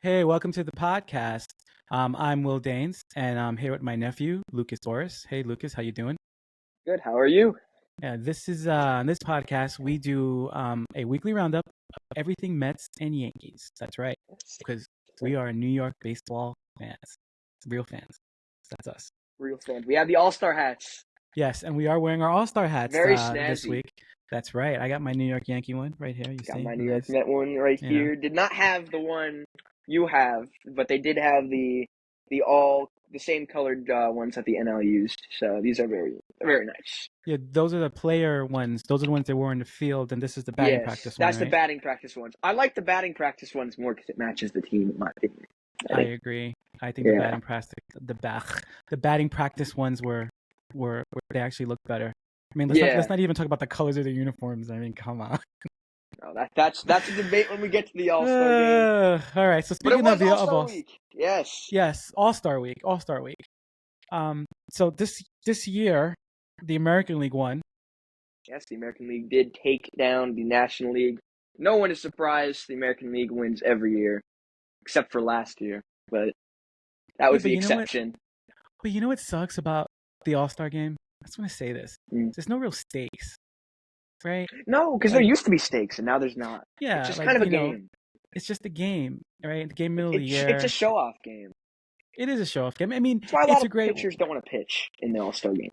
Hey, welcome to the podcast. I'm Will Danes, and I'm here with my nephew, Lucas Doris. Hey, Lucas, how you doing? Good. How are you? Yeah, this is on this podcast we do a weekly roundup of everything Mets and Yankees. That's right, because we are New York baseball fans, real fans. That's us. Real fan. We have the All-Star hats. Yes, and we are wearing our All-Star hats Very this snazzy. week. That's right. I got my New York Yankee one right here. You Got see, my New York nice. Met one right You know, here. Did not have the one you have, but they did have the same colored ones that the NL used. So these are very nice. yeah, those are the player ones. Those are the ones they wore in the field, and this is the batting Yes, practice one, that's the right? batting practice ones. I like the batting practice ones more because it matches the team, in my opinion. I I think. agree. I think Yeah. the batting practice ones were they actually look better. I mean, let's Yeah. not even talk about the colors of the uniforms. I mean, come on. No, that's a debate when we get to the All-Star game. All right. So But it speaking of was the of All-Star all, week. Yes. yes, All Star Week. So this year, the American League won. Yes, the American League did take down the National League. No one is surprised the American League wins every year, except for last year. But that Yeah, was the exception. but you know what sucks about the All Star game? I just want to say this. Mm. There's no real stakes, right? No, because there Like, used to be stakes, and now there's not. It's yeah, just like kind of a game. it's just a game, right? The game It, middle of the it's a year. show-off game. It is a show off game. I mean, That's why a lot it's a of great pitchers don't want to pitch in the All-Star game.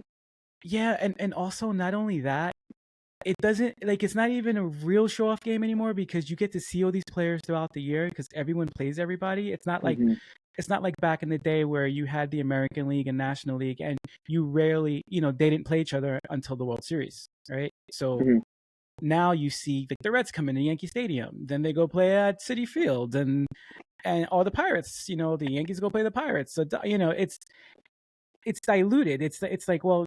yeah, and also not only that, it doesn't like it's not even a real show off game anymore because you get to see all these players throughout the year because everyone plays everybody. Hmm. It's not like back in the day where you had the American League and National League and you rarely, they didn't play each other until the World Series, right? So Hmm. now you see like the Reds come into Yankee Stadium, then they go play at Citi Field and all the Pirates, the Yankees go play the Pirates. So it's diluted. It's like, well,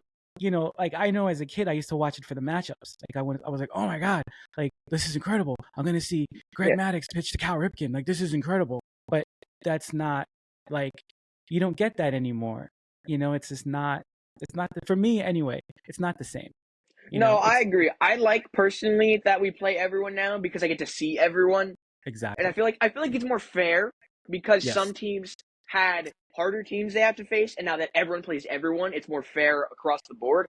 like I know as a kid I used to watch it for the matchups. Like I was like, oh my god, like this is incredible. I'm gonna see Greg Yeah. Maddux pitch to Cal Ripken. Like this is incredible. But that's not like you don't get that anymore. It's just not. It's not for me anyway. It's not the same. No, I It's agree. I like personally that we play everyone now because I get to see everyone. And exactly I feel like it's more fair because yes. some teams had harder teams they have to face, and now that everyone plays everyone, it's more fair across the board.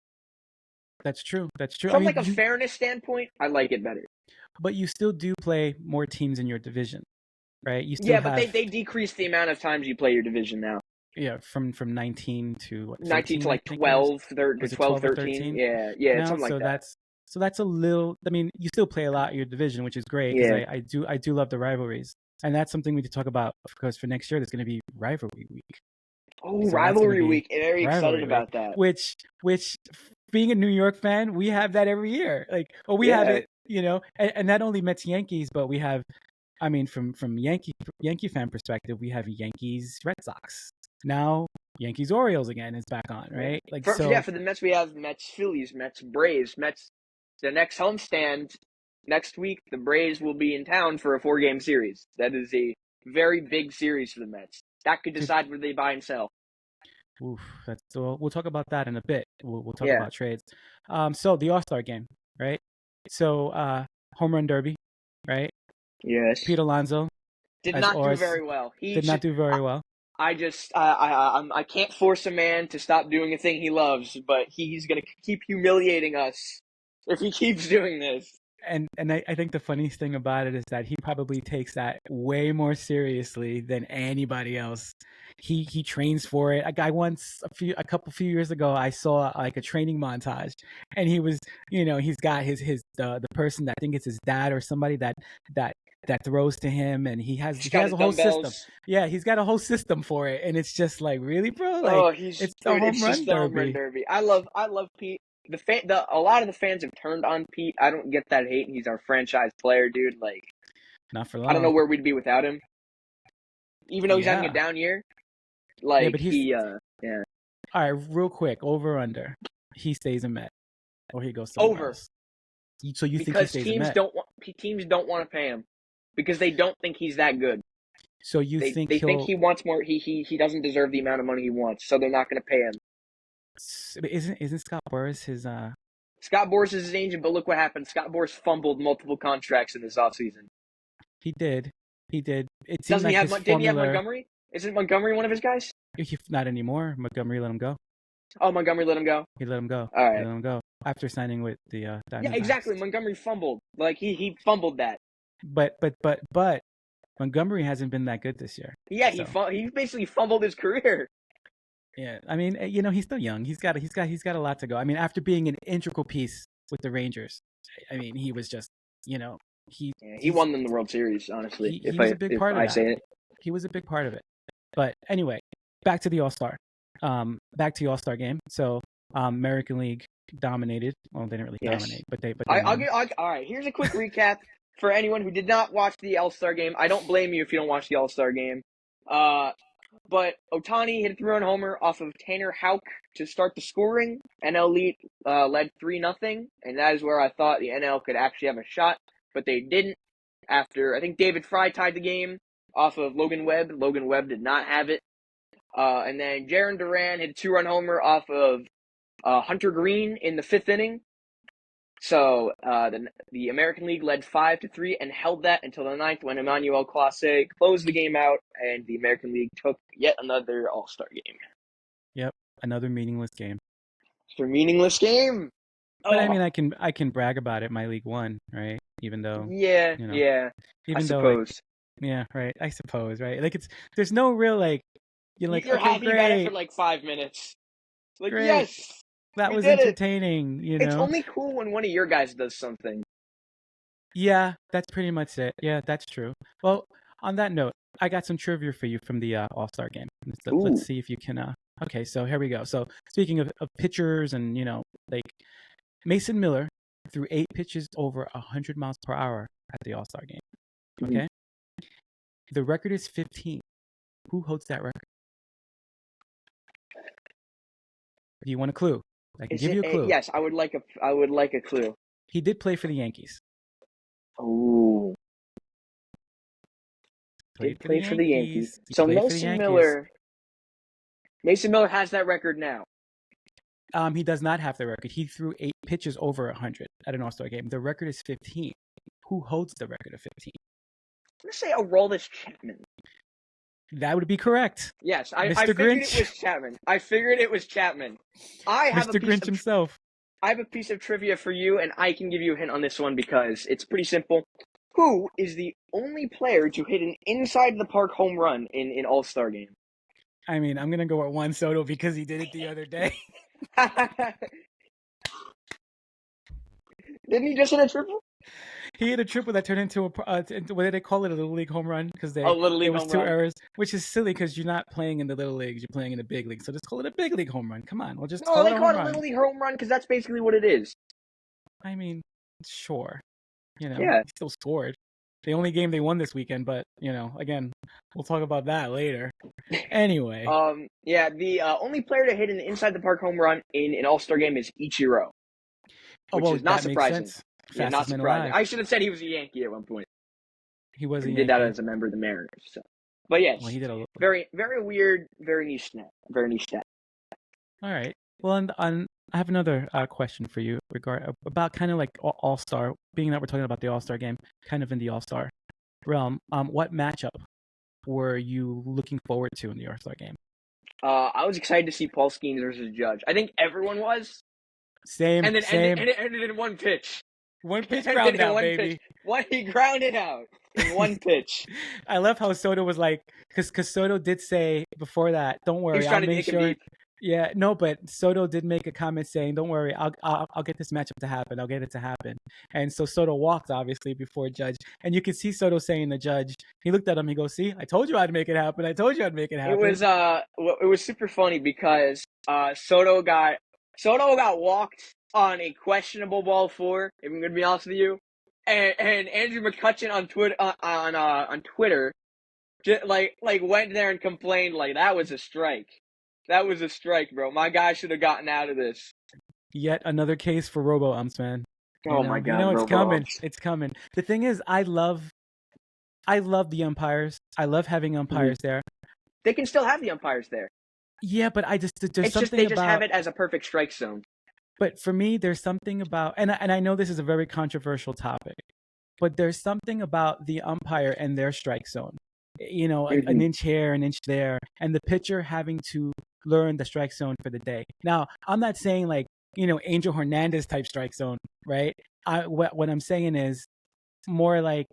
That's true. That's true. I From mean, like a fairness standpoint, I like it better. but you still do play more teams in your division, right? You still Yeah, but they have they decrease the amount of times you play your division now. yeah from 19 to what 19 to 13 I like think it is. 12, to Was it 12, 12 or 13. 13 Yeah, now? something like So that. that's a little. I mean, you still play a lot in your division, which is great because Yeah. I do love the rivalries, and that's something we need to talk about because for next year there's going to be rivalry week. Oh, So that's going to rivalry be week. Very excited rivalry week, about that. which being a New York fan, we have that every year. Like, or we have Yeah. it, and not only Mets Yankees, but we have. I mean, from Yankee fan perspective, we have Yankees Red Sox now. Yankees Orioles again is back on, Yeah. right? Like For so. the Mets, we have Mets Phillies, Mets Braves, Mets. The next homestand next week, the Braves will be in town for a 4-game series. That is a very big series for the Mets. That could decide whether they buy and sell. Oof, we'll talk about that in a bit. We'll talk Yeah. about trades. So the All Star game, right? So home run derby, right? Yes. Pete Alonso, Did as not do always, very well. He did not should. do very well. I just I can't force a man to stop doing a thing he loves, but he's gonna keep humiliating us if he keeps doing this. And I think the funniest thing about it is that he probably takes that way more seriously than anybody else. He trains for it. I once a few years ago I saw like a training montage, and he was he's got his the person that I think it's his dad or somebody that that throws to him, and He's he got has his a whole system. dumbbells. Yeah, he's got a whole system for it, and it's just like really, bro, like Oh, he's it's the dude. home It's just run the home run derby. derby. I love Pete. A lot of the fans have turned on Pete. I don't get that hate. He's our franchise player, dude. Like, Not for I don't know long. where we'd be without him. Even though he's having a Yeah, down year, yeah, like but he's yeah, all right. Real quick, over under. He stays a Met, or he goes somewhere over else. So you think he because stays a Met? teams don't want to pay him because they don't think he's that good. So you think They think he'll? he wants more. He doesn't deserve the amount of money he wants, so they're not going to pay him. Isn't Scott Boras his? Scott Boras is his agent, but look what happened. Scott Boras fumbled multiple contracts in this offseason. He did. He did. It seemed Doesn't he like have? his Didn't he have formula. Montgomery? Isn't Montgomery one of his guys? Not anymore. Montgomery let him go. Oh, Montgomery let him go. He let him go. All He right. let him go after signing with the Yeah, Diamondbacks. exactly. Montgomery fumbled. Like he fumbled that. But Montgomery hasn't been that good this year. Yeah, so. he basically fumbled his career. Yeah, I mean, he's still young. He's got a lot to go. I mean, after being an integral piece with the Rangers, I mean, he was just, He won them the World Series. Honestly, he was a big part of that. Say it, he was a big part of it. But anyway, back to the All-Star. Back to the All-Star game. So, American League dominated. Well, they didn't really dominate, but they won. All right. Here's a quick recap for anyone who did not watch the All-Star game. I don't blame you if you don't watch the All-Star game. But Ohtani hit a three-run homer off of Tanner Houck to start the scoring. NL led 3-0, and that is where I thought the NL could actually have a shot, but they didn't. After I think David Fry tied the game off of Logan Webb. Logan Webb did not have it. And then Jarren Duran hit a two-run homer off of Hunter Green in the fifth inning. So the American League led 5-3 and held that until the ninth when Emmanuel Clase closed the game out, and the American League took yet another All-Star game. Yep, another meaningless game. It's a meaningless game. But I mean, I can brag about it. My league won, right? Even though yeah. Even I though, suppose. Yeah, right. I suppose, right? Like there's no real you're okay, happy great. about it for like 5 minutes. Like great. Yes. That was entertaining, It's only cool when one of your guys does something. Yeah, that's pretty much it. Yeah, that's true. Well, on that note, I got some trivia for you from the All-Star game. Let's see if you can. Okay, so here we go. So speaking of pitchers and Mason Miller threw 8 pitches over 100 miles per hour at the All-Star game. Okay, mm-hmm. The record is 15. Who holds that record? Do you want a clue? I can give you a clue. Yes, I would like a clue. He did play for the Yankees. Oh. Did play for the Yankees. So Mason Miller has that record now. He does not have the record. He threw 8 pitches over 100 at an All-Star game. The record is 15. Who holds the record of 15? I'm going to say Aroldis Chapman. That would be correct. Yes, I figured it was Chapman. Mr. Grinch himself. I have a piece of trivia for you, and I can give you a hint on this one because it's pretty simple. Who is the only player to hit an inside-the-park home run in an All-Star game? I mean, I'm going to go with Juan Soto because he did it the other day. Didn't he just hit a triple? He hit a triple that turned into what did they call it? A Little League home run? Because there was 2 errors, which is silly because you're not playing in the Little Leagues. You're playing in the Big League. So just call it a Big League home run. Come on. We'll just call it a home run. No, they call it a Little League home run because that's basically what it is. I mean, sure. Yeah. He still scored. The only game they won this weekend, but, again, we'll talk about that later. Anyway. The only player to hit an inside-the-park home run in an All-Star game is Ichiro, which is not surprising. Yeah, not surprising. I should have said he was a Yankee at one point. He was a Yankee. He did that as a member of the Mariners. So. But yes, he did very, very weird, very niche stat. All right. Well, I have another question for you about kind of like All-Star, being that we're talking about the All-Star game, kind of in the All-Star realm. What matchup were you looking forward to in the All-Star game? I was excited to see Paul Skeens versus Judge. I think everyone was. Same. And then it ended in one pitch. One pitch ground out, baby. He grounded out in one pitch. I love how Soto was like, because Soto did say before that, don't worry, He's trying to make sure. Yeah, no, but Soto did make a comment saying, "Don't worry, I'll get this matchup to happen. I'll get it to happen." And so Soto walked obviously before Judge, and you could see Soto saying to Judge, he looked at him, he goes, "See, I told you I'd make it happen. I told you I'd make it happen." It was super funny because Soto got walked on a questionable ball 4. If I'm gonna be honest with you, and Andrew McCutchen on Twitter, just like went there and complained like that was a strike. That was a strike, bro. My guy should have gotten out of this. Yet another case for robo-umps, man. My God. It's coming. It's coming. The thing is, I love the umpires. I love having umpires there. They can still have the umpires there. Yeah, but they just have it as a perfect strike zone. But for me, there's something about, and I know this is a very controversial topic, but there's something about the umpire and their strike zone. You know, an Mhm. inch here, an inch there, and the pitcher having to learn the strike zone for the day. Now, I'm not saying like, you know, Angel Hernandez type strike zone, right? What I'm saying is more like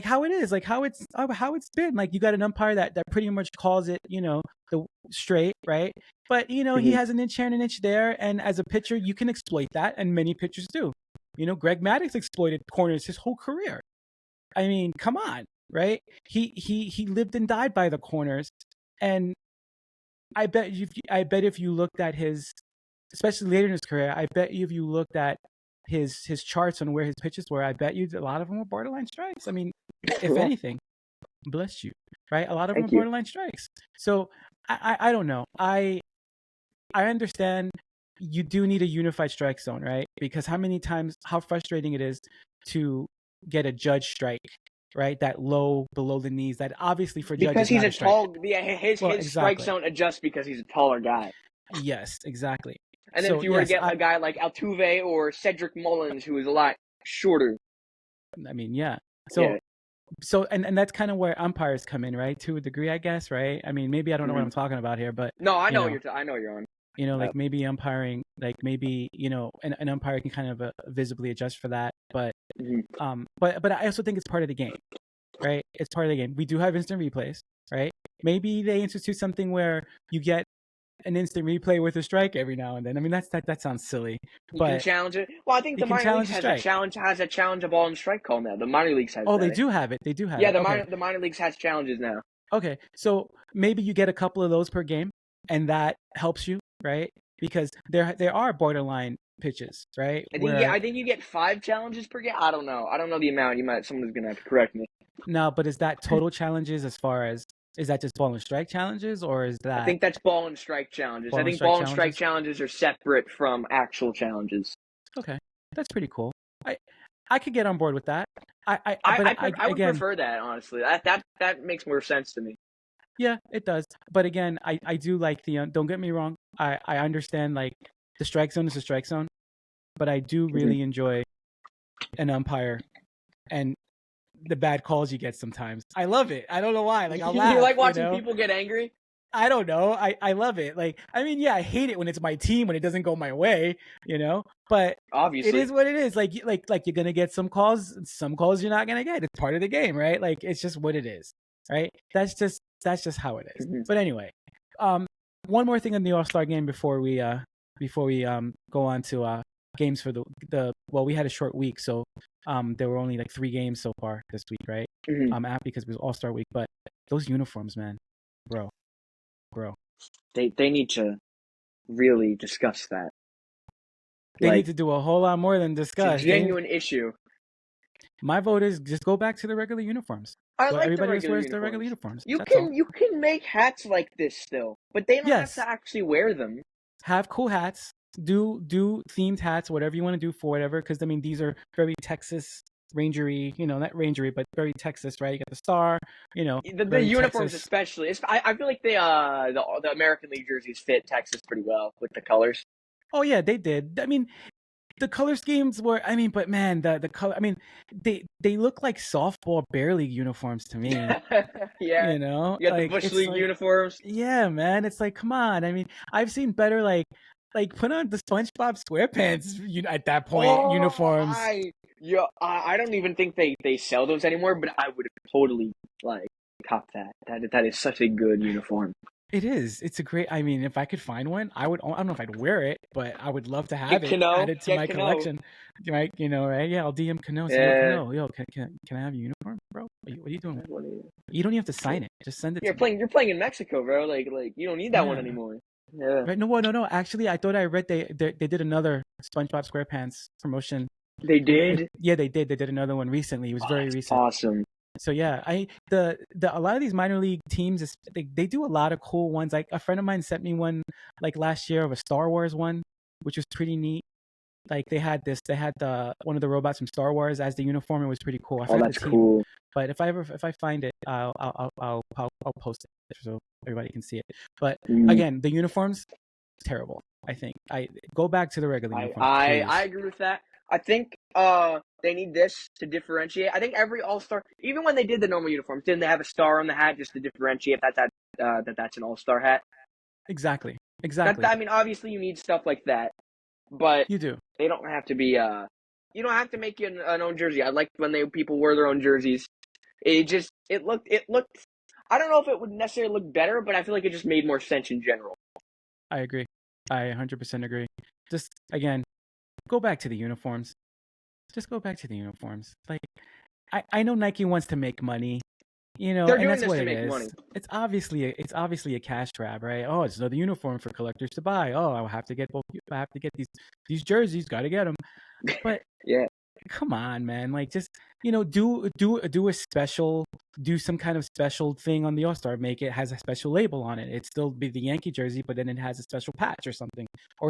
how it is, like how it's been. Like you got an umpire that pretty much calls it, you know, the straight, right? But you know, he Mhm. has an inch here and an inch there, and as a pitcher, you can exploit that, and many pitchers do. You know, Greg Maddux exploited corners his whole career. I mean, come on, right? He lived and died by the corners, and I bet if you looked at his, especially later in his career, I bet you if you looked at his charts on where his pitches were, I bet you a lot of them were borderline strikes. I mean, if Yeah. anything, bless you, right? A lot of them are Thank you. borderline strikes. So I don't know. I understand you do need a unified strike zone, right? Because how frustrating it is to get a judge strike, right? That low below the knees, that obviously for judge Because is he's not a a strike. tall, yeah, Well, his strike exactly. zone adjusts because he's a taller guy. Yes, exactly. And then So if you were to yes, get a guy like Altuve or Cedric Mullins, who is a lot shorter, I mean, yeah. yeah. So and that's kind of where umpires come in, right? To a degree, I guess, right? I mean, maybe I don't know what Mhm. I'm talking about here, but No, I you know know, I know you're on. like maybe umpiring, like maybe, you know, an umpire can kind of visibly adjust for that, but Mhm. but I also think it's part of the game, right? It's part of the game. We do have instant replays, right? Maybe they institute something where you get an instant replay with a strike every now and then. I mean, that sounds silly, You can but challenge it. Well, I think you the can minor leagues challenge a strike. has a challenge a ball and strike call now. The minor leagues has Oh, they that. do have it. They do have Yeah, it. Okay. the minor leagues has challenges now. Okay. So maybe you get a couple of those per game, and that helps you, right? Because there are borderline pitches, right? Where I think you get 5 challenges per game. I don't know. I don't know the amount. Someone's gonna have to correct me. now, but is that total challenges as far as, is that just ball and strike challenges, or is I that think that's ball and strike challenges. I ball and think strike ball and strike challenges? challenges are separate from actual challenges. Okay, that's pretty cool. I I could get on board with that. But I would again, prefer that, honestly. That makes more sense to me. yeah, it does. But again, I do like the, don't get me wrong. I understand like the strike zone is a strike zone, but I do Mhm. really enjoy an umpire and the bad calls you get sometimes. I love it. I don't know why. Like I'll You laugh, like you watching know. people get angry? I don't know. I love it. Like, I mean, yeah, I hate it when it's my team when it doesn't go my way, you know. But it Obviously. is what it is. Like you're gonna get some calls you're not gonna get. It's part of the game, right? Like it's just what it is, right? That's just how it is. Mhm. But anyway, um, one more thing on the All-Star game before we go on to games for the well, we had a short week, so there were only like 3 games so far this week, right? Mhm. Because it was All-Star week, but those uniforms, man, bro. They need to really discuss that. They need Like, to do a whole lot more than it's a discuss. genuine issue. My vote is just go back to the regular uniforms. I Go, like the everybody just regular wears the regular uniforms. uniforms. That's all. You can make hats like this still, but they don't have Yes, to actually wear them. have cool hats. Do themed hats, whatever you want to do for whatever. Because I mean, these are very Texas rangery. You know, not rangery, but very Texas, right? You got the star. You know, The very uniforms Texas. especially. I feel like the American League jerseys fit Texas pretty well with the colors. Oh yeah, they did. I mean, the color schemes were. I mean, but man, the color. I mean, they look like softball bear league uniforms to me. Yeah, You know, you got the like Bush it's League like, uniforms. yeah, man. It's like, come on. I mean, I've seen better like put on the SpongeBob SquarePants at that point Oh, uniforms. I don't even think they sell those anymore, but I would totally like cop that. That is such a good uniform. It is. It's a great. I mean, if I could find one, I would. I don't know if I'd wear it, but I would love to have it added to Get my Cano. collection. Right? You know, right? Yeah, I'll DM Cano. Say, yo, Yeah. Cano, yo, can I have your uniform, bro? What are you doing? You don't even have to sign it. Just send it to me. You're playing in Mexico, bro. Like you don't need that one Yeah. anymore. Yeah. Right? No. Actually, I thought I read they did another SpongeBob SquarePants promotion. They did? Yeah, they did. They did another one recently. It was very That's recent. awesome. So yeah, the a lot of these minor league teams they do a lot of cool ones. Like a friend of mine sent me one like last year of a Star Wars one, which was pretty neat. Like they had the one of the robots from Star Wars as the uniform. It was pretty cool. I Oh, forgot the that's team, cool. but if I find it, I'll post it so everybody can see it. But Mm. again, the uniforms terrible. I think I go back to the regular uniforms, please. I agree with that. I think they need this to differentiate. I think every All-Star, even when they did the normal uniforms, didn't they have a star on the hat just to differentiate that's an All-Star hat? Exactly. I mean, obviously you need stuff like that, but You do. they don't have to be. You don't have to make an own jersey. I liked when people wear their own jerseys. It looked. I don't know if it would necessarily look better, but I feel like it just made more sense in general. I agree. I 100% agree. Just again, go back to the uniforms. Just go back to the uniforms. Like, I know Nike wants to make money, They're and doing that's this what to it make is. money. It's obviously a cash grab, right? Oh, it's another uniform for collectors to buy. Oh, I have to get these jerseys. Got to get them. But Yeah. come on, man. Like, just do some kind of special thing on the All-Star. Make it has a special label on it. It still be the Yankee jersey, but then it has a special patch or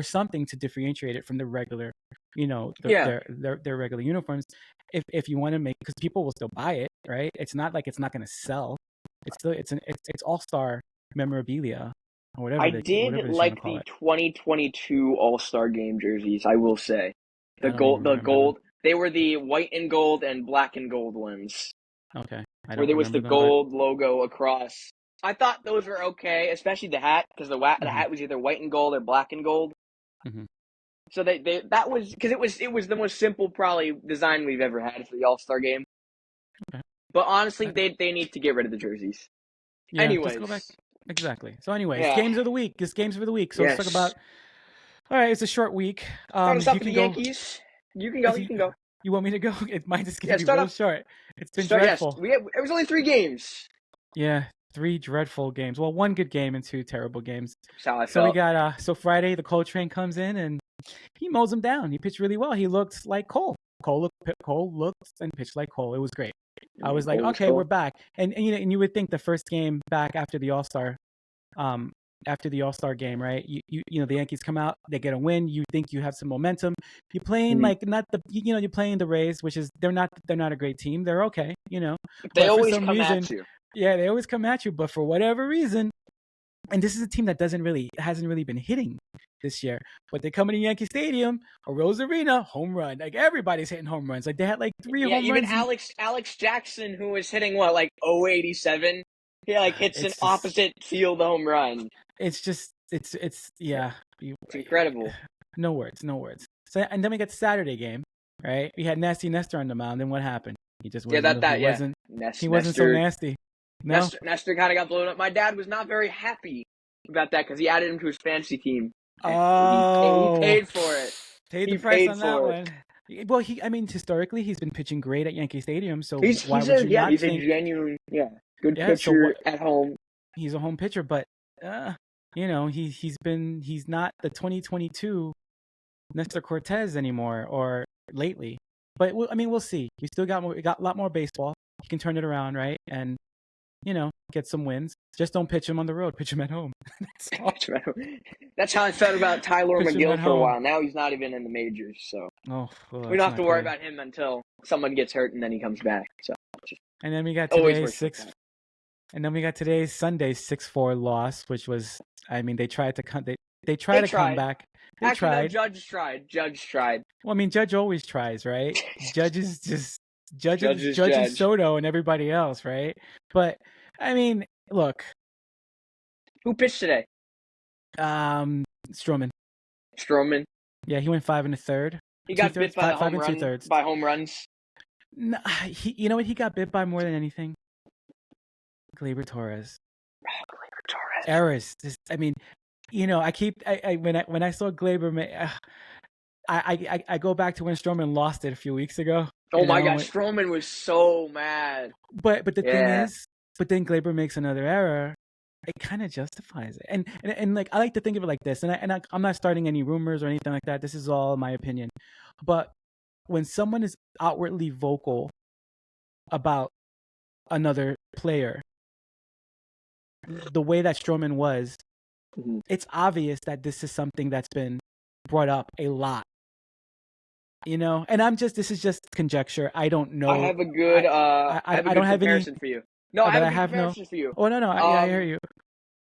something to differentiate it from the regular, Yeah. their regular uniforms. If you want to make, because people will still buy it, right? It's not like it's not going to sell. It's All-Star memorabilia or I whatever you did want to like call the it. 2022 All-Star Game jerseys, I will say. I don't even The remember them. gold, they were the white and gold and black and gold ones, Okay, I where don't there was the remember them, but gold logo across. I thought those were okay, especially the hat, because the mhm, hat was either white and gold or black and gold. mhm. So that was because it was the most simple probably design we've ever had for the All-Star Game. Okay. But honestly, Uh, they need to get rid of the jerseys. Yeah, just go back. Anyways, Exactly. So, anyways, yeah, games of the week. Just games for the week. So let's talk yes. about. All right, it's a short week. Start us off You with the can go. Yankees. You can go. If You you can go. you want me to go, it might just gonna Yeah, be start real off. short. It's been Start. Yes, dreadful. it was only 3 games. Yeah, 3 dreadful games. Well, one good game and 2 terrible games. That's how I So we felt. got so Friday the Coltrane comes in and he mows him down. He pitched really well. He looked like Cole. Cole looked and pitched like Cole. It was great. I was like, Cole was okay, we're cool. back. And you would think the first game back um, after the All-Star game, right? The Yankees come out, they get a win. You think you have some momentum. You're playing Mhm. like not the you're playing the Rays, which is they're not a great team. They're okay, They but for always some come reason, at you. yeah, they always come at you. But for whatever reason, and this is a team that hasn't really been hitting this year. But they come into Yankee Stadium, a Rose Arena, home run. Like everybody's hitting home runs. Like they had like 3 Yeah, home even runs. Alex Jackson, who was hitting what like 087, he like hits an It's just opposite field home run. it's yeah. It's incredible. No words, no words. So and then we got the Saturday game, right? We had Nasty Nestor on the mound. Then what happened? He just Yeah, wasn't. yeah. He wasn't so Nestor nasty. No, Nestor kind of got blown up. My dad was not very happy about that because he added him to his fantasy team. He oh, paid for it. paid the He price paid on that for it. one. Well, I mean, historically, he's been pitching great at Yankee Stadium. So why He's would you not he's a think? genuine good Yeah. So pitcher what? at home. He's a home pitcher, but he's not the 2022 Nestor Cortez anymore or lately. But I mean, we'll see. We still got a lot more baseball. He can turn it around, right? And get some wins. Just don't pitch him on the road. Pitch him at home. That's how I felt about Tyler Pitch him at McGill for a home. while. Now he's not even in the majors, so Oh, we don't that's have to not worry great. about him until someone gets hurt and then he comes back. So And then we got always today's works like that. and then we got today's Sunday 6-4 loss, which was, I mean, they tried to come back. They Actually, tried. no, Judge tried. Well, I mean, Judge always tries, right? Judges just Judge. Soto and everybody else, right? But I mean, look, Who pitched today? Stroman. Stroman. Yeah, he went 5 1/3. He got bit by five and 2/3. by home runs. No, you know what he got bit by more than anything? Gleyber Torres. Gleyber Torres. Errors. I mean, when I saw Gleyber, I go back to when Stroman lost it a few weeks ago. Oh my gosh, Stroman was so mad. But the thing is, then Gleyber makes another error. It kind of justifies it, and like I like to think of it like this, and I'm not starting any rumors or anything like that. This is all my opinion. But when someone is outwardly vocal about another player, the way that Stroman was, it's obvious that this is something that's been brought up a lot. And this is just conjecture. I don't know. I have a good I don't have any comparison for you. No, I have a good comparison for you. Oh no, I hear you.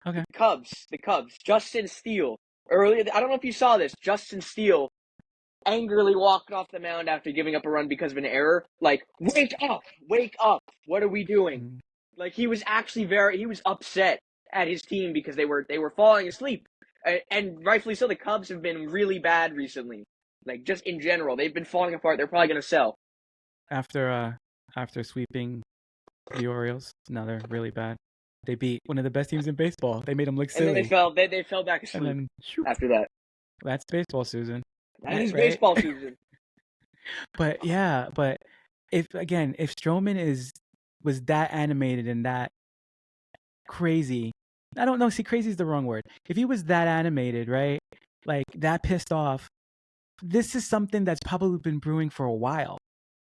Okay. The Cubs. Justin Steele. Earlier, I don't know if you saw this. Justin Steele angrily walking off the mound after giving up a run because of an error. Like, wake up! Wake up! What are we doing? Mm. Like, he was actually he was upset at his team because they were falling asleep. And rightfully so. The Cubs have been really bad recently. Like, just in general, they've been falling apart. They're probably going to sell. After sweeping the Orioles, no, they're really bad. They beat one of the best teams in baseball. They made them look silly. And then they fell back asleep and then, after that. That's baseball, Susan. That is baseball, Susan. But if Stroman was that animated and that crazy, I don't know. See, crazy is the wrong word. If he was that animated, right, like that pissed off, this is something that's probably been brewing for a while.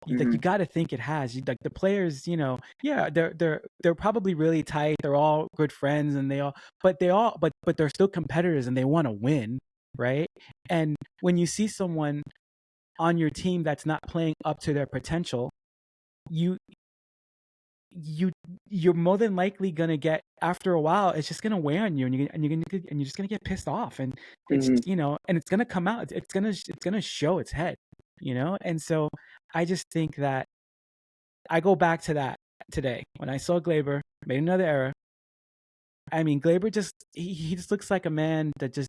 Like you got to think it has. Like the players, they're probably really tight. They're all good friends, and but they're still competitors, and they want to win, right? And when you see someone on your team that's not playing up to their potential, you're more than likely gonna get, after a while, it's just gonna wear on you, and you're just gonna get pissed off, and it's and it's gonna come out. It's gonna show its head, And so I just think that I go back to that today when I saw Glaber made another error. I mean, Glaber he just looks like a man that just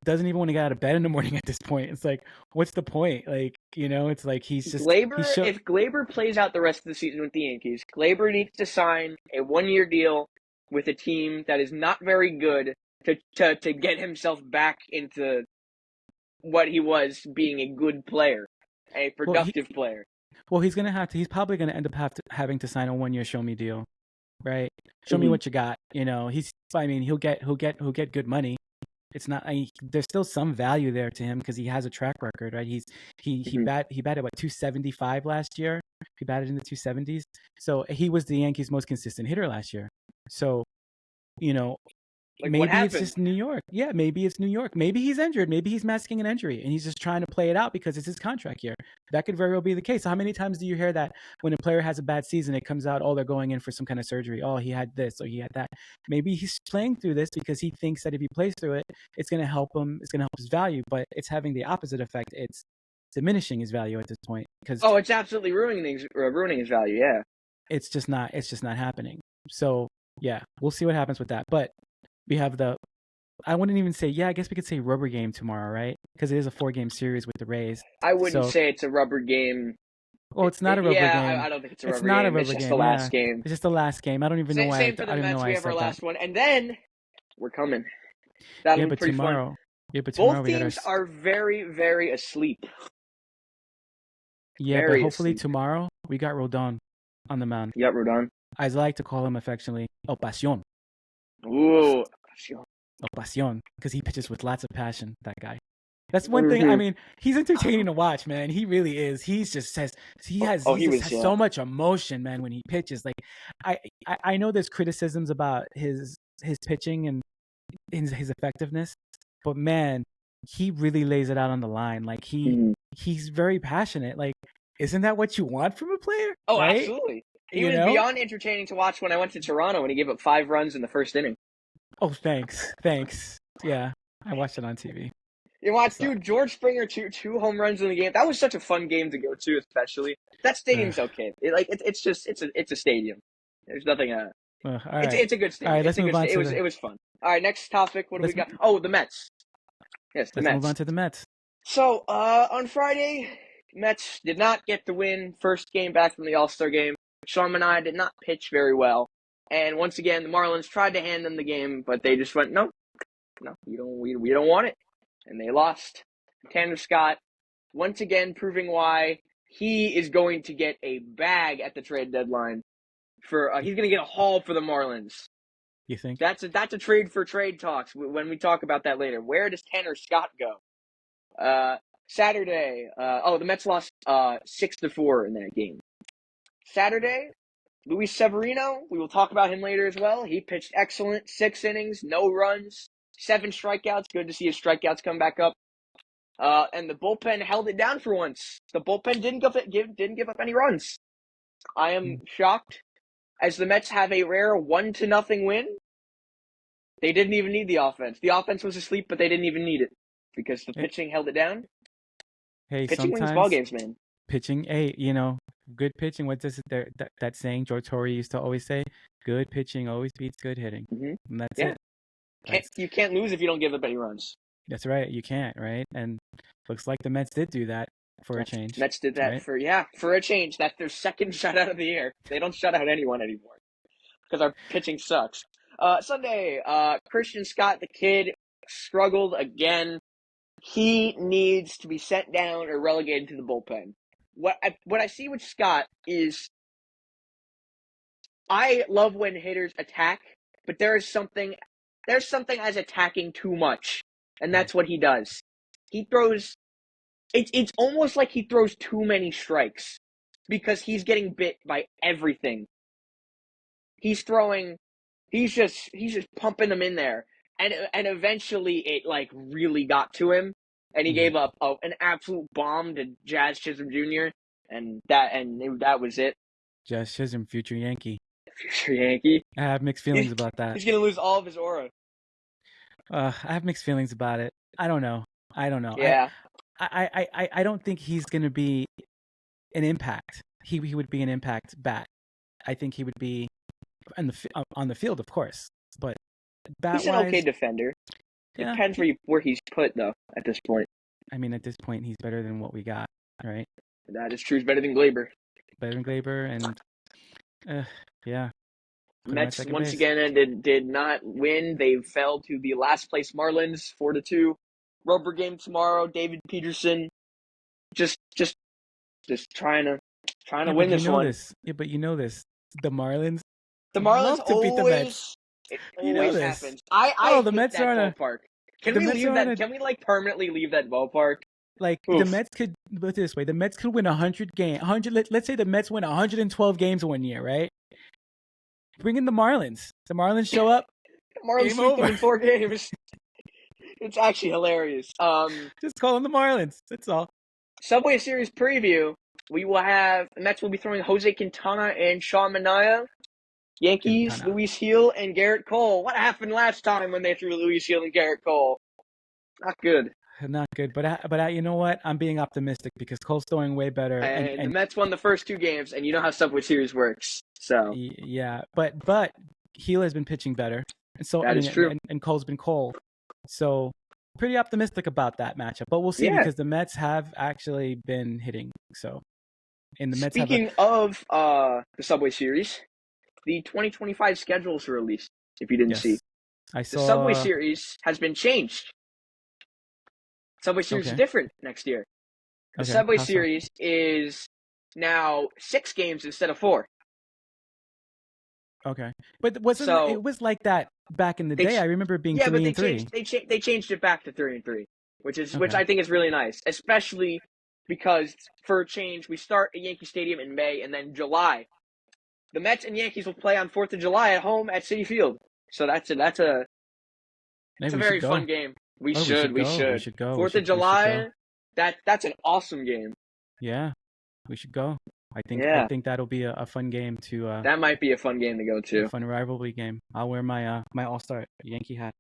doesn't even want to get out of bed in the morning at this point. It's like, what's the point? Like, it's like he's just if Glaber plays out the rest of the season with the Yankees, Glaber needs to sign a 1-year deal with a team that is not very good to get himself back into what he was, being a good player, a productive player. Well, he's probably gonna end up having to sign a 1-year show me deal, right? Show me what you got. He'll get good money. It's not. There's still some value there to him because he has a track record, right? He batted what, 275 last year. He batted in the 270s. So he was the Yankees' most consistent hitter last year. So, maybe it's just New York. Yeah, maybe it's New York. Maybe he's injured. Maybe he's masking an injury and he's just trying to play it out because it's his contract year. That could very well be the case. So how many times do you hear that when a player has a bad season, it comes out, oh, they're going in for some kind of surgery. Oh, he had this or he had that. Maybe he's playing through this because he thinks that if he plays through it, it's going to help him. It's going to help his value, but it's having the opposite effect. It's diminishing his value at this point. It's absolutely ruining his value. Yeah. It's just not happening. So yeah, we'll see what happens with that. But we have I wouldn't even say, I guess we could say rubber game tomorrow, right? Because it is a 4-game series with the Rays. I wouldn't say it's a rubber game. Well, it's not a rubber game. I don't think it's a rubber game. It's not a rubber game. It's just the last game. It's just the last game. I don't even know why. Same for the Mets. We have our last one, and then we're coming. That'll be pretty fun. Yeah, but tomorrow both teams are very, very asleep. Yeah, very but hopefully tomorrow we got Rodon on the mound. You got Rodon. I like to call him affectionately El Pasión. Ooh, El Pasión, because he pitches with lots of passion. That guy. That's one thing. I mean, he's entertaining to watch, man. He really is. He has so much emotion, man, when he pitches. Like, I know there's criticisms about his pitching and his effectiveness, but man, he really lays it out on the line. Like he's very passionate. Like, isn't that what you want from a player? Oh, right? Absolutely. He was beyond entertaining to watch when I went to Toronto when he gave up 5 runs in the first inning. Oh, thanks. Yeah, I watched it on TV. You watched, dude, George Springer, two home runs in the game. That was such a fun game to go to, especially. That stadium's okay. It's a stadium. There's nothing. All right. It's a good stadium. All right, let's move on. It was fun. All right, next topic. What do we got? Oh, the Mets. Yes, the Mets. Let's move on to the Mets. So, on Friday, Mets did not get the win. First game back from the All-Star game. Sean Manaea did not pitch very well. And once again, the Marlins tried to hand them the game, but they just went, no, we don't want it. And they lost. Tanner Scott, once again, proving why he is going to get a bag at the trade deadline. He's going to get a haul for the Marlins. You think? That's a trade for trade talks when we talk about that later. Where does Tanner Scott go? Saturday, the Mets lost 6-4 in that game. Saturday, Luis Severino, we will talk about him later as well. He pitched excellent, 6 innings, no runs, 7 strikeouts. Good to see his strikeouts come back up. And the bullpen held it down for once. The bullpen didn't give up any runs. I am shocked, as the Mets have a rare 1-0 win. They didn't even need the offense. The offense was asleep, but they didn't even need it because the pitching held it down. Hey, Pitching wins ball sometimes games, man. pitching, hey, good pitching. What does it there that saying George Torre used to always say? Good pitching always beats good hitting. Hmm. And that's Yeah, it. That's you can't lose if you don't give up any runs. that's right. You can't, right? And looks like the Mets did do that for a change, Mets did that right? for a change. That's their second shutout of the year. They don't shut out anyone anymore because our pitching sucks. Sunday, Christian Scott, the kid, struggled again. He needs to be sent down or relegated to the bullpen. What I see with Scott is I love when hitters attack, but there's something as attacking too much, and Mm. that's what he does. He throws. It's almost like he throws too many strikes because he's getting bit by everything. He's throwing. He's just pumping them in there, and eventually it like really got to him, and he Mhm. gave up an absolute bomb to Jazz Chisholm Jr. and that was it. Jazz Chisholm, future Yankee. Future Yankee. I have mixed feelings about that. He's gonna lose all of his aura. I have mixed feelings about it. I don't know. Yeah. I don't think he's going to be an impact. He would be an impact bat. I think he would be on the field, of course, but bat He's an wise, okay defender. yeah. Depends where he's put though. At this point, I mean, at this point, he's better than what we got, right? that is true. He's better than Glaber. Better than Glaber, and yeah. Put him at Mets second once base. again did not win. They fell to the last place Marlins 4-2. Rubber game tomorrow. David Peterson just trying to win this one. Yeah, but you know this. The Marlins The Marlins love to beat the Mets. it You know always this. happens. I the hate Mets that are on a. ballpark. Can The we Mets leave are that? on a. Can we like permanently leave that ballpark? Like Oof. the Mets could put it this way: the Mets could win 100 games. 100. Let's say the Mets win 112 games one year, right? Bring in the Marlins. The Marlins show up. Marlins Game sweep them over. in 4 games. It's actually hilarious. Just call them the Marlins. That's all. Subway Series preview. We will have the Mets will be throwing Jose Quintana and Sean Manaea. Yankees, Quintana. Luis Gil and Garrett Cole. What happened last time when they threw Luis Gil and Garrett Cole? Not good. Not good, but you know what? I'm being optimistic because Cole's throwing way better, And the and Mets won the first 2 games, and you know how Subway Series works. So yeah, but Gil has been pitching better, and so that is true. And Cole's been Cole, so pretty optimistic about that matchup. But we'll see because the Mets have actually been hitting. So, and the Mets Speaking of the Subway Series, the 2025 schedules were released. If you didn't see, I saw the Subway Series has been changed. Subway Series is different next year. The Subway Series is now 6 games instead of 4. Okay, but it was like that back in the day? I remember it being 3 and 3. They changed it back to 3 and 3, which I think is really nice, especially because for a change we start at Yankee Stadium in May and then July. The Mets and Yankees will play on 4th of July at home at Citi Field. So that's a very fun game. We should go. 4th of July. That's an awesome game. Yeah, we should go. I think that'll be a fun game to. That might be a fun game to go to. A fun rivalry game. I'll wear my my All-Star Yankee hat,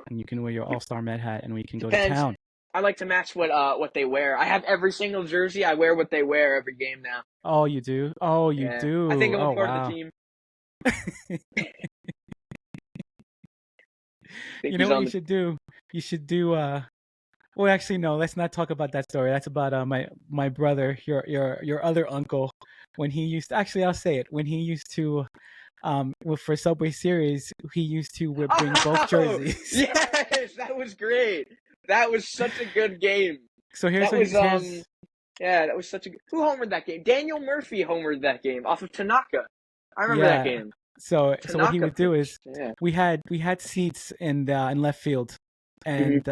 and you can wear your All-Star Met hat, and we can go to town. I like to match what they wear. I have every single jersey. I wear what they wear every game now. Oh, you do? Oh, you do? I think I'm a part of the team. You know what you should do? You should do. Well, actually, no. Let's not talk about that story. That's about my brother, your other uncle. When he used to, actually, I'll say it. When he used to, for Subway Series, he used to bring both jerseys. Yes, that was great. That was such a good game. So here's that was such a good. Who homered that game? Daniel Murphy homered that game off of Tanaka. I remember that game. So what he would do is we had seats in left field, and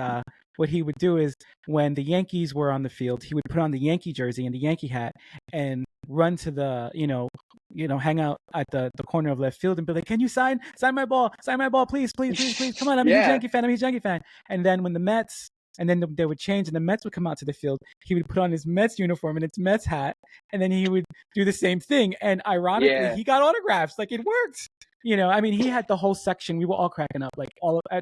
what he would do is when the Yankees were on the field, he would put on the Yankee jersey and the Yankee hat and run to the hang out at the corner of left field and be like, "Can you sign my ball, please, come on, I'm a huge Yankee fan." And then when the Mets. And then they would change, and the Mets would come out to the field. He would put on his Mets uniform and his Mets hat, and then he would do the same thing. And ironically, he got autographs. Like, it worked. I mean, he had the whole section. We were all cracking up. Like,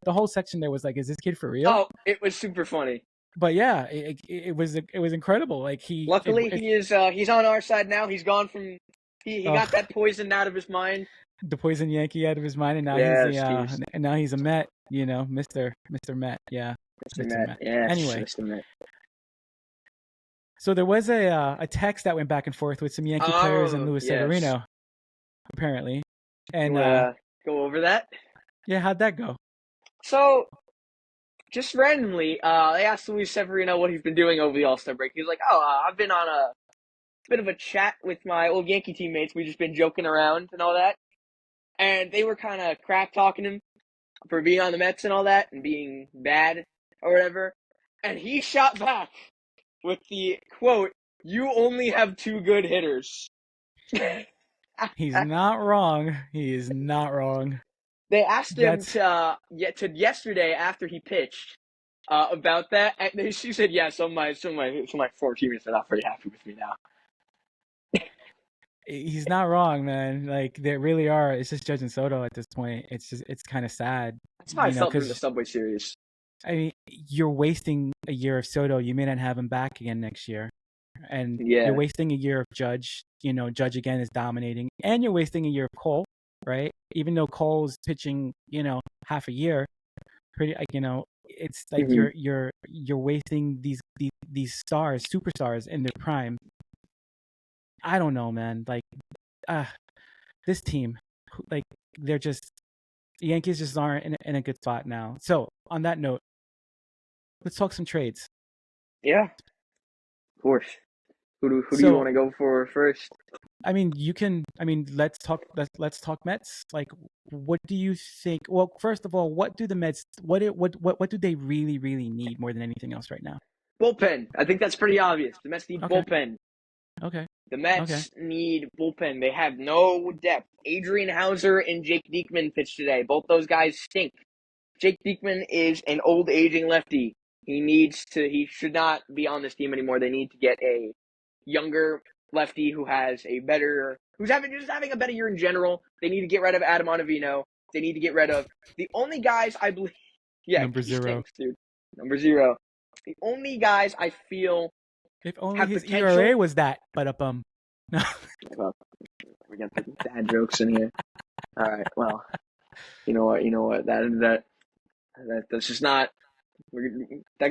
the whole section there was like, "Is this kid for real?" Oh, it was super funny. but yeah, it was incredible. Like Luckily, he's on our side now. He's gone from he uh, got that poison out of his mind. the poison Yankee out of his mind, and now Yes, he's he's a Met. You know, Mister Met. Yeah, Mr. Mister Met. Met. Yes, Anyway, Mr. Met. so there was a text that went back and forth with some Yankee players and Oh, Luis yes. Severino, apparently, You and wanna go over that? yeah, how'd that go? So, just randomly, they asked Luis Severino what he's been doing over the All Star break. He's like, "Oh, I've been on a bit of a chat with my old Yankee teammates. We've just been joking around and all that." And they were kind of crap talking him for being on the Mets and all that and being bad or whatever. And he shot back with the quote, "You only have two good hitters." He's not wrong. He is not wrong. They asked him That's to yesterday after he pitched about that, and she said, "Yeah, some of my former teammates are not very happy with me now." he's not wrong, man. Like they really are. It's just Judge and Soto at this point. It's kind of sad, That's how I felt during the because Subway Series. I mean, you're wasting a year of Soto. You may not have him back again next year, and you're Yeah. wasting a year of Judge. Judge again is dominating, and you're wasting a year of Cole, right? Even though Cole's pitching, half a year, pretty, it's like Mm-hmm. you're wasting these stars, superstars in their prime. I don't know, man. Like, uh, this team, like, they're just the Yankees just aren't in a good spot now. So on that note, let's talk some trades. Yeah, of course. Who do you So want to go for first? I mean, you can. I mean, let's talk Mets. Like, what do you think? Well, first of all, what do the Mets? What do they really really need more than anything else right now? Bullpen. I think that's pretty obvious. The Mets need Okay, bullpen. okay, The okay. Mets need bullpen. They have no depth. Adrian Hauser and Jake Diekman pitched today. Both those guys stink. Jake Diekman is an old aging lefty. He should not be on this team anymore. They need to get a younger lefty who's having a better year in general. They need to get rid of Adam Ottavino. They need to get rid of the only guys I believe. Yeah, Number he zero. stinks, dude. Number 0. The only guys I feel If only have his ERA potential. was that. But no. Well, we got the dad jokes in here. All right. Well, you know what? That's just not.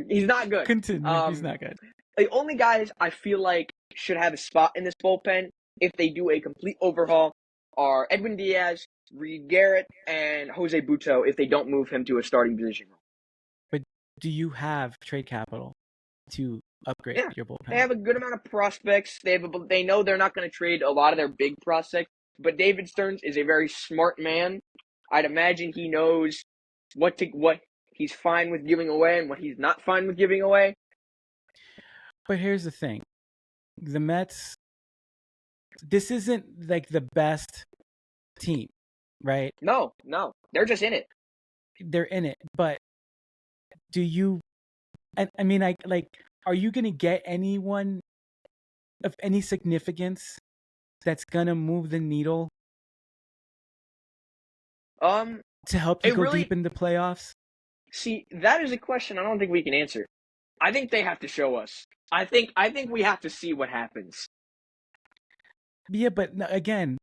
He's not good. Continue. He's not good. The only guys I feel like should have a spot in this bullpen if they do a complete overhaul are Edwin Diaz, Reed Garrett, and Jose Buto if they don't move him to a starting position. But do you have trade capital to upgrade Yeah, your they bullpen? have a good amount of prospects. They know they're not going to trade a lot of their big prospects, but David Stearns is a very smart man. I'd imagine he knows what he's fine with giving away and what he's not fine with giving away. But here's the thing: the Mets. This isn't like the best team, right? No, they're just in it. They're in it, but do you? I mean, like, are you gonna get anyone of any significance that's gonna move the needle Um, to help you it go really deep in the playoffs? see that is a question I don't think we can answer. I think they have to show us. I think we have to see what happens. Yeah, but again,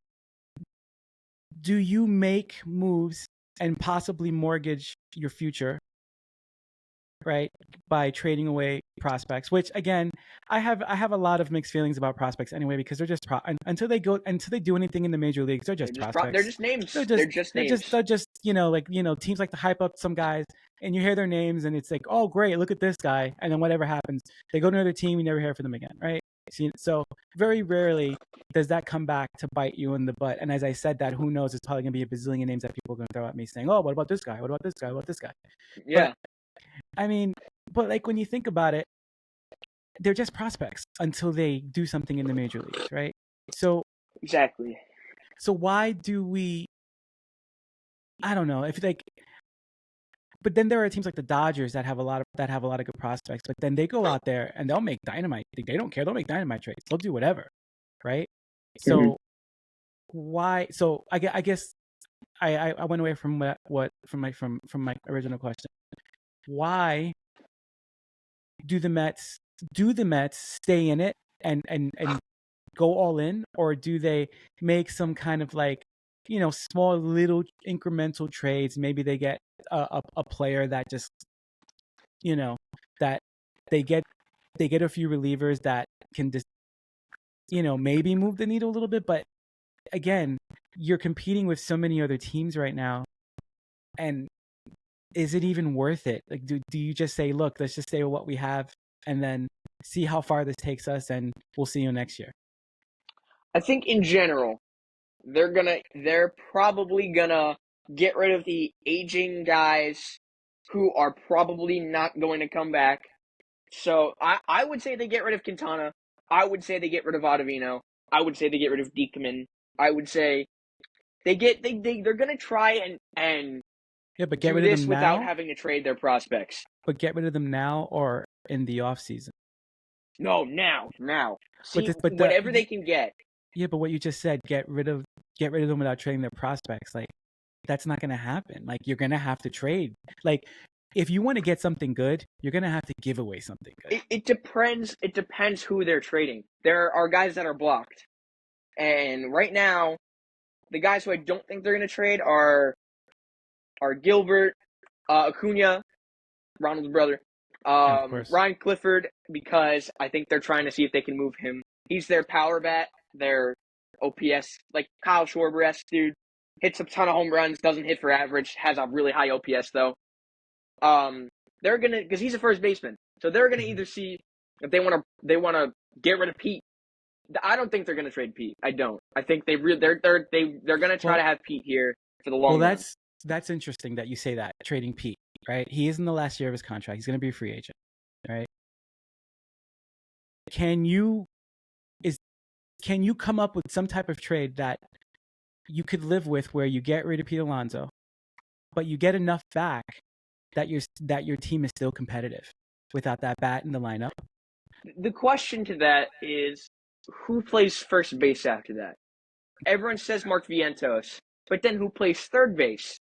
do you make moves and possibly mortgage your future, right, by trading away prospects? Which again, I have a lot of mixed feelings about prospects anyway, because they're just until they do anything in the major leagues, they're just They're prospects. just names. They're They're just just they're just names. they're just teams like to hype up some guys, and you hear their names and it's like, oh great, look at this guy, and then whatever happens, they go to another team, you never hear from them again, right? So very rarely does that come back to bite you in the butt. And as I said that, who knows, it's probably gonna be a bazillion names that people are gonna throw at me saying, oh, what about this guy? What about this guy? What about this guy? But Yeah, I mean, but like when you think about it, they're just prospects until they do something in the major leagues, right? So exactly. why do we? I don't know if like, but then there are teams like the Dodgers that have a lot of good prospects, but then they go out there and they'll make dynamite. They don't care. They'll make dynamite trades. They'll do whatever, right? Mm-hmm. So why? So I guess I went away from from my original question. Why do the Mets stay in it and go all in, or do they make some kind of like, small little incremental trades? Maybe they get a player that just, that they get a few relievers that can just, maybe move the needle a little bit. But again, you're competing with so many other teams right now, and is it even worth it? Like, do you just say, look, let's just stay with what we have and then see how far this takes us, and we'll see you next year? I think in general, they're probably gonna get rid of the aging guys who are probably not going to come back. So I would say they get rid of Quintana. I would say they get rid of Ottavino. I would say they get rid of Diekman. I would say they're gonna try and Yeah, but get do rid of this them without now. having to trade their prospects. But get rid of them now or in the off season. No, now. But See, whatever they can get. Yeah, but what you just said, get rid of them without trading their prospects. Like, that's not going to happen. Like, you're going to have to trade. Like, if you want to get something good, you're going to have to give away something good. It depends who they're trading. There are guys that are blocked. And right now, the guys who I don't think they're going to trade are Gilbert, Acuna, Ronald's brother, Yeah, of course. Ryan Clifford, because I think they're trying to see if they can move him. He's their power bat, their OPS, like Kyle Schwarber-esque dude. Hits a ton of home runs, doesn't hit for average, has a really high OPS though. They're gonna, because he's a first baseman, so they're gonna either see if they want to get rid of Pete. I don't think they're gonna trade Pete. I don't. I think they're gonna try to have Pete here for the long run. That's interesting that you say that, trading Pete, right? He is in the last year of his contract. He's gonna be a free agent, right? Can you come up with some type of trade that you could live with, where you get rid of Pete Alonso, but you get enough back that your team is still competitive without that bat in the lineup? The question to that is, who plays first base after that? Everyone says Mark Vientos, but then who plays third base?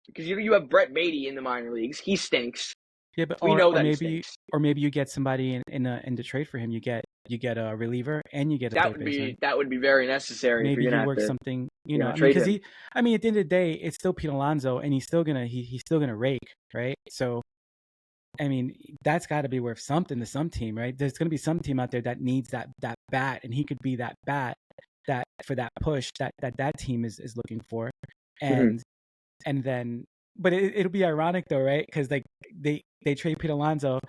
Because you have Brett Beatty in the minor leagues. He stinks. Yeah, but we know that he stinks. Or maybe you get somebody in the trade for him. You get a reliever and you get a third baseman. That would be very necessary. Maybe you work something, because at the end of the day, it's still Pete Alonso, and he's still gonna rake, right? So, I mean, that's got to be worth something to some team, right? There's gonna be some team out there that needs that bat, and he could be that bat that for that push that team is looking for, and then, but it'll be ironic though, right? Because like they trade Pete Alonso,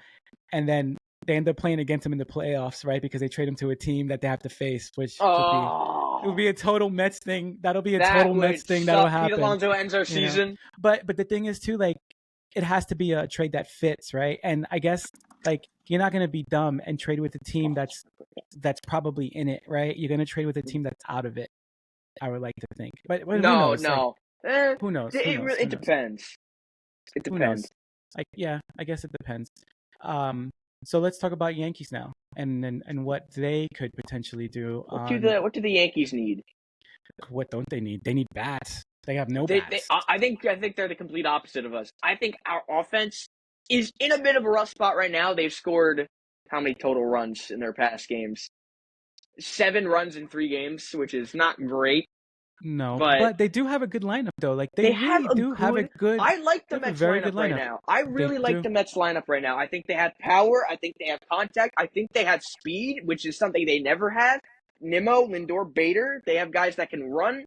and then they end up playing against him in the playoffs, right? Because they trade him to a team that they have to face, which would be a total Mets thing. That'll be a total Mets thing that'll happen. Pete Alonso ends our season. But the thing is too, like, it has to be a trade that fits, right? And I guess, like, you're not going to be dumb and trade with a team that's probably in it, right? You're going to trade with a team that's out of it, I would like to think. But who knows? No. Like, who knows? It depends. It depends. I guess it depends. So let's talk about Yankees now, and what they could potentially do. What do the Yankees need? What don't they need? They need bats. They have no bats. I think they're the complete opposite of us. I think our offense is in a bit of a rough spot right now. They've scored how many total runs in their past games? 7 runs in 3 games, which is not great. No, but they do have a good lineup though. Like they really do have a good. I like the Mets lineup right now. I really like the Mets lineup right now. I think they have power. I think they have contact. I think they have speed, which is something they never had. Nimmo, Lindor, Bader. They have guys that can run.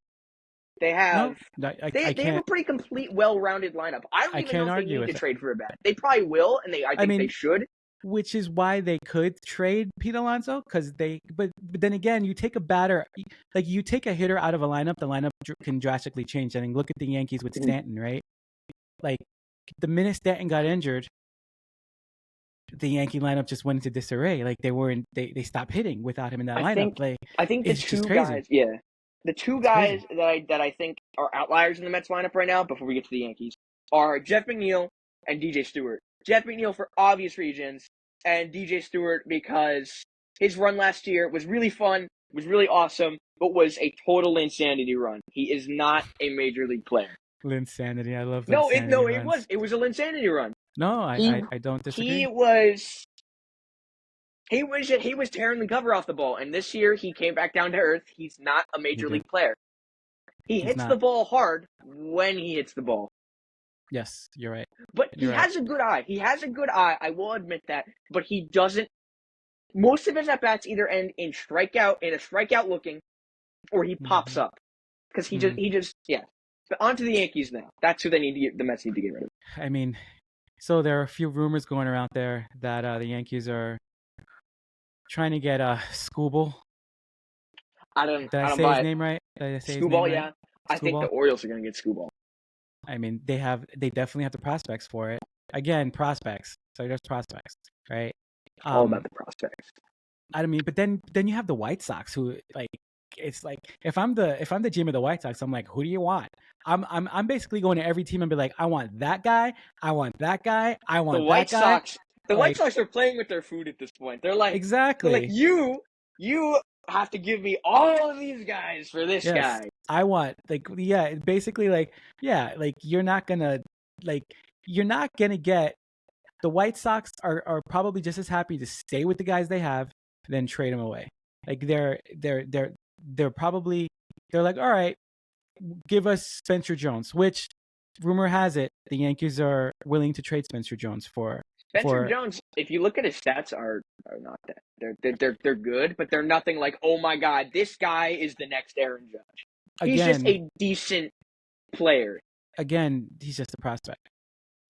They have. They have a pretty complete, well-rounded lineup. I don't even know if they need to trade for a bat. They probably will, and I think they should. Which is why they could trade Pete Alonso, because but then again, you take a batter, like you take a hitter out of a lineup, the lineup can drastically change. I mean, look at the Yankees with Stanton, right? Like, the minute Stanton got injured, the Yankee lineup just went into disarray. Like, they stopped hitting without him in that lineup. I think the two guys, the two guys that I think are outliers in the Mets lineup right now, before we get to the Yankees, are Jeff McNeil and DJ Stewart. Jeff McNeil for obvious reasons, and DJ Stewart because his run last year was really fun, was really awesome, but was a total Linsanity run. He is not a major league player. Linsanity, I love that. It was a Linsanity run. No, He I don't he disagree. was he was tearing the cover off the ball, and this year he came back down to earth. He's not a He major did. league player. He He's hits the not. ball hard when he hits the ball. Yes, you're right. But he You're right. has a good eye. He has a good eye, I will admit that. But he doesn't. Most of his at bats either end in a strikeout looking, or he pops Hmm. up because Hmm. he just yeah. But on to the Yankees now. That's who they need to get. The Mets need to get rid of. I mean, so there are a few rumors going around there that the Yankees are trying to get Scooble. Did I I don't say his buy it. name right? Did I say his name Screwball, right? yeah. I think the Scooble. Orioles are gonna get Screwball. I mean, they definitely have the prospects for it. Again, prospects. So there's prospects, right? All about Um, the prospects. I mean, but then you have the White Sox, who like it's like if I'm the GM of the White Sox, I'm like, who do you want? I'm basically going to every team and be like, I want that guy, I want that guy, I The want that White guy. Sox, the White Like Sox are playing with their food at this point. They're like exactly. you have to give me all of these guys for this Yes, guy. I want like yeah, basically like yeah, like like you're not gonna get the White Sox are probably just as happy to stay with the guys they have than trade them away. Like they're probably they're like, all right, give us Spencer Jones, which rumor has it the Yankees are willing to trade Spencer Jones Spencer for Jones, if you look at his stats, are not that they're good, but they're nothing like oh my god, this guy is the next Aaron Judge. He's just again a decent player. again he's just a prospect.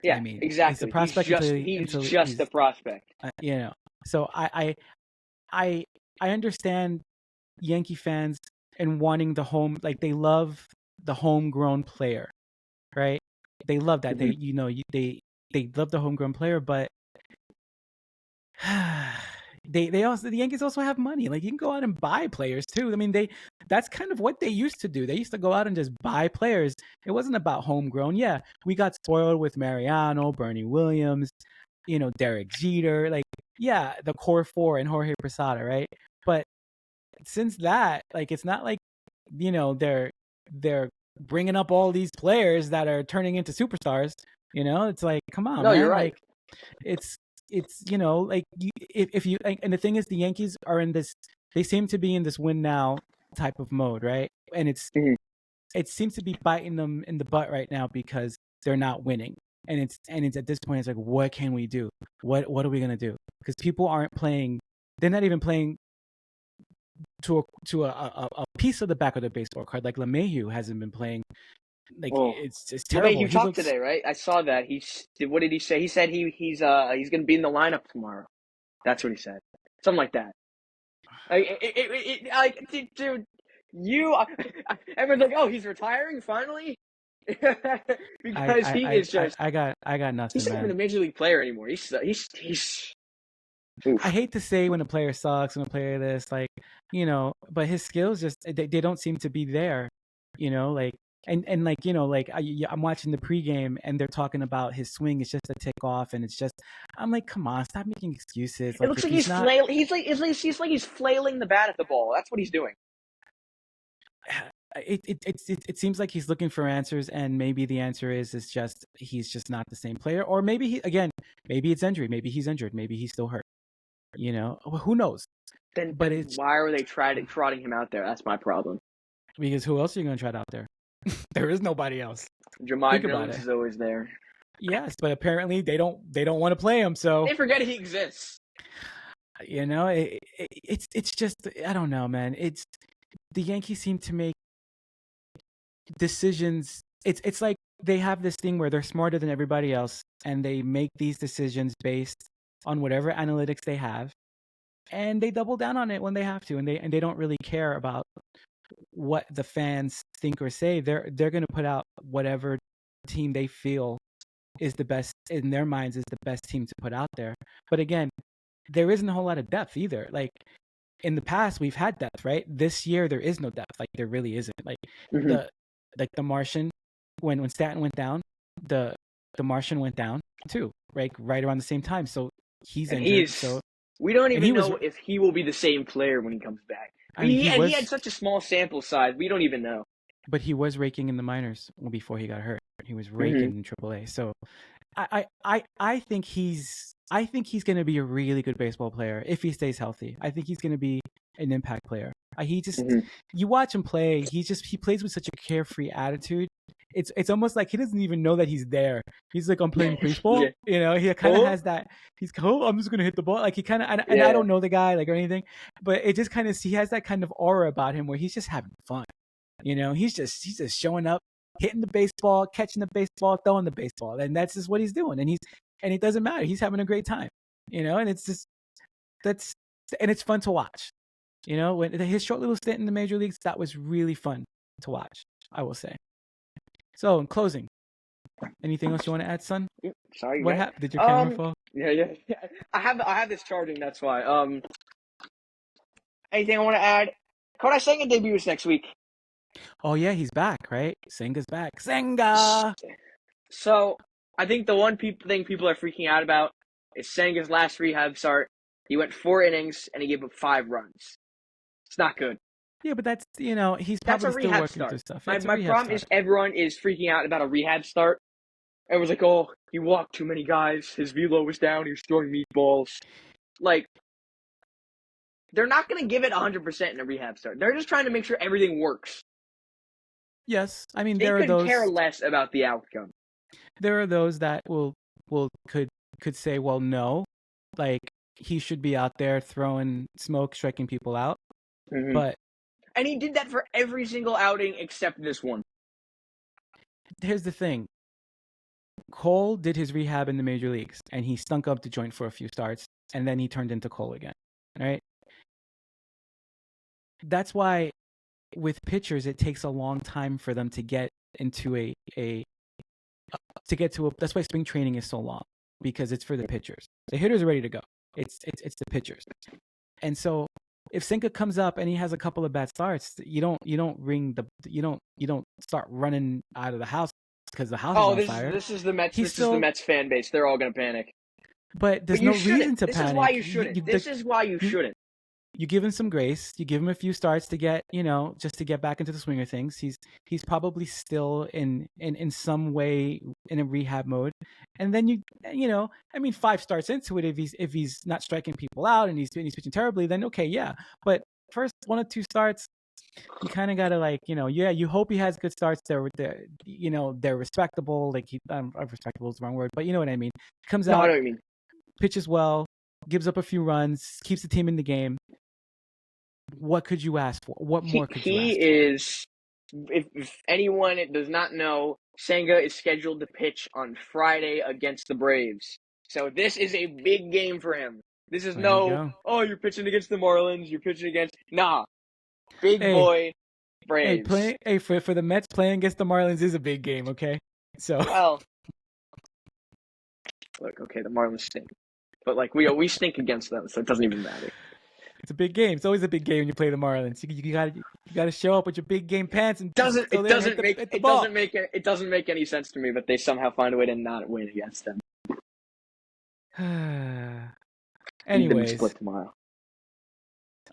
I Yeah, mean he's a exactly. prospect He's until just he's a prospect. you know. So I I understand Yankee fans and wanting the home like they love the homegrown player, right? They love that. They Mm-hmm. they love the homegrown player, but they also the Yankees also have money. Like you can go out and buy players too. I mean that's kind of what they used to do. They used to go out and just buy players. It wasn't about homegrown. Yeah, we got spoiled with Mariano, Bernie Williams, Derek Jeter. Like yeah, the core four and Jorge Posada, right? But since that, like it's not like they're bringing up all these players that are turning into superstars. It's like come on, No, you're man. right. Like it's like if you like, and the thing is the Yankees are in this. They seem to be in this win now type of mode, right? And Mhm. it seems to be biting them in the butt right now because they're not winning. And it's at this point it's like what can we do? What are we gonna do? Because people aren't playing. They're not even playing to a piece of the back of the baseball card. Like LeMahieu hasn't been playing. Like Well, it's terrible. LeMahieu He talked looks. today, right? I saw that. What did he say? He said he's gonna be in the lineup tomorrow. That's what he said. Something like that. Dude, you. Everyone's like, oh, he's retiring finally, I because he is just. I got He's nothing, not even man. a major league player anymore. He's. Oof. I hate to say when a player sucks, when a player this, like, but his skills just they don't seem to be there, like and like like I'm watching the pregame and they're talking about his swing. It's just a tick off, and it's just I'm like, come on, stop making excuses. It Like looks if like he's he's not, flail. He's like he's flailing the bat at the ball. That's what he's doing. it seems like he's looking for answers, and maybe the answer is just he's just not the same player, or maybe maybe it's injury, maybe he's injured, maybe he's still hurt. Who knows? But Then it's why are they trotting him out there? That's my problem. because who else are you going to try out there? There is nobody else. Jamar Think about Jones it. is always there. Yes, but apparently they don't want to play him. So They forget he exists. it's just I don't know, man. It's the Yankees seem to make decisions. It's like they have this thing where they're smarter than everybody else, and they make these decisions based on whatever analytics they have, and they double down on it when they have to, and they don't really care about what the fans think or say. They're going to put out whatever team they feel is the best in their minds, is the best team to put out there. But again, there isn't a whole lot of depth either. Like in the past, we've had depth, right? This year there is no depth. Like there really isn't. Like Mm-hmm. the Martian, when Stanton went down, the Martian went down too, right around the same time. So he's And injured. So we don't and he even was know if he will be the same player when he comes back. I mean he He was had such a small sample size. We don't even know. but he was raking in the minors before he got hurt. He was raking in AAA. So I think he's going to be a really good baseball player if he stays healthy. I think he's going to be an impact player. You watch him play. He plays with such a carefree attitude. It's almost like he doesn't even know that he's there. He's like, I'm playing baseball. Yeah. He kind of has that. I'm just gonna hit the ball. Like he kind of, and I don't know the guy like or anything, but it just kind of he has that kind of aura about him where he's just having fun. He's just showing up, hitting the baseball, catching the baseball, throwing the baseball, and that's just what he's doing. And it doesn't matter. He's having a great time. And it's just and it's fun to watch. When his short little stint in the major leagues, that was really fun to watch, I will say. So, in closing, anything else you want to add, son? Sorry, what happened? Did your camera fall? Yeah. I have this charging. That's why. Anything I want to add? Kodai Senga debuts next week. Oh yeah, he's back, right? Senga's back. Senga. So I think the one thing people are freaking out about is Senga's last rehab start. He went 4 innings and he gave up 5 runs. It's not good. Yeah, but that's he's probably still working through stuff. My problem is everyone is freaking out about a rehab start. Everyone's like, oh, he walked too many guys. His velo was down. He was throwing meatballs. Like, they're not going to give it 100% in a rehab start. They're just trying to make sure everything works. Yes, I mean they there are those care less about the outcome. There are those that could say, well, no, like he should be out there throwing smoke, striking people out. And he did that for every single outing except this one. Here's the thing. Cole did his rehab in the major leagues, and he stunk up the joint for a few starts, and then he turned into Cole again, right? That's why with pitchers, it takes a long time for them to get into that's why spring training is so long, because it's for the pitchers. The hitters are ready to go. It's the pitchers. And so if Senga comes up and he has a couple of bad starts, you don't start running out of the house because the house is on fire. This is the Mets. This is the Mets fan base. They're all going to panic. But there's no reason to panic. This is why you shouldn't. This is why you shouldn't. You give him some grace. You give him a few starts to get, just to get back into the swing of things. He's probably still in some way in a rehab mode. And then 5 starts into it, if he's not striking people out and he's pitching terribly, then okay, yeah. But first 1 or 2 starts, you kind of gotta you hope he has good starts. They're respectable. Like respectable is the wrong word, but you know what I mean. Comes out, I know what you mean. Pitches well, gives up a few runs, keeps the team in the game. What could you ask for? What more could you ask for? If anyone does not know, Senga is scheduled to pitch on Friday against the Braves. So this is a big game for him. This is you're pitching against the Marlins, you're pitching against... Nah. Big boy Braves. For the Mets, playing against the Marlins is a big game, okay? So... Well... Look, okay, the Marlins stink. But, we stink against them, so it doesn't even matter. It's a big game. It's always a big game when you play the Marlins. You got to show up with your big game pants and it doesn't make any sense to me that they somehow find a way to not win against them. Anyways, split tomorrow.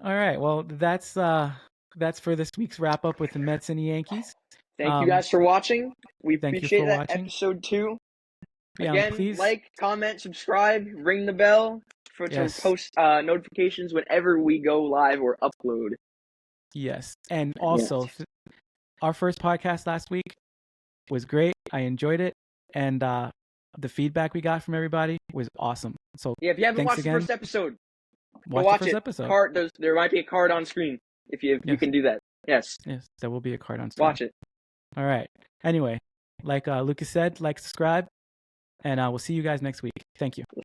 All right. Well, that's for this week's wrap up with the Mets and the Yankees. Thank you guys for watching. We appreciate that. Episode 2. Again, please like, comment, subscribe, ring the bell to post notifications whenever we go live or upload. Yes. And also, our first podcast last week was great. I enjoyed it. And the feedback we got from everybody was awesome. So if you haven't watched the first episode, watch the first episode. There might be a card on screen if you can do that. Yes, there will be a card on screen. Watch it. All right. Anyway, like Lucas said, subscribe, and we'll see you guys next week. Thank you.